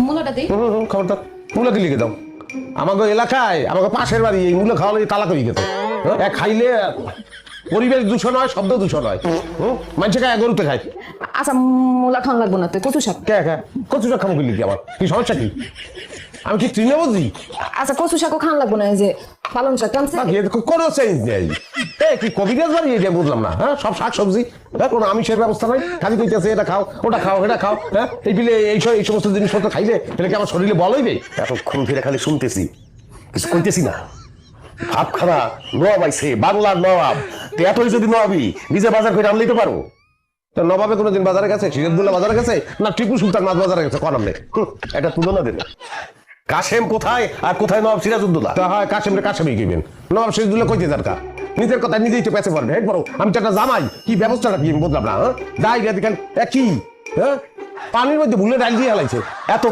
মূলাটা দিই। খবরদার মূলা কি লিখে দাও। আমাকে এলাকায় আমাকে পাশের বাড়ি এই মূলা খাওয়ালে তালাক হয়ে গেছে। খাইলে পরিবেশ দূষণ হয়, শব্দ দূষণ হয়। মানুষে খায় গরুতে খায়। আচ্ছা মূলা খাওয়া লাগবো না, তুই কচু শাক। কে কচু শাক খাবো কি লিখি? আমার কি সমস্যা কি? আমি কি তৃণমূলজি? আচ্ছা কচু শাকও খাওয়া লাগবো না, এই যে পালং শাক টানছে। কোনো চেঞ্জ নেই। কি কবিরাজ বাড়ি এটা বুঝলাম না। সব শাক সবজি, কোনো আমিষের ব্যবস্থা নাই। খালি কইতেছে এটা খাও ওটা খাও এটা খাও। এই বিলে এই সমস্ত জিনিসপত্র খাইলে তাহলে কি আমার শরীরে বল হইবে? এতক্ষণ ফিরে খালি শুনতেছি, কিছু কইতেছি না। ভাব খানা নবাব আইছে, বাংলার নবাব। এতই যদি নবাবি নিজে বাজার করে আনলেই তো পারো। নবাবে কোনোদিন বাজারে গেছে? সিরাজদুল্লাহ বাজারে গেছে না টিপু সুলতান মাছ বাজারে গেছে? কোন নামে এটা তুলনা দেবে। কাশেম কোথায় আর কোথায় নবাব সিরাজউদ্দৌলা? হয় কাশেমরে কাশেমই গেবেন, নবাব সিরাজউদ্দৌলা কইতে দরকার? নিজের কথা নিজেই তো পেছে পারবে। হেড বড় আমি তো একটা জামাই, কি ব্যবস্থাটা কি আমি বললাম না? যাই দেখেন কি পানির মধ্যে ভুলে ডাল দিয়ে হেলাইছে। এত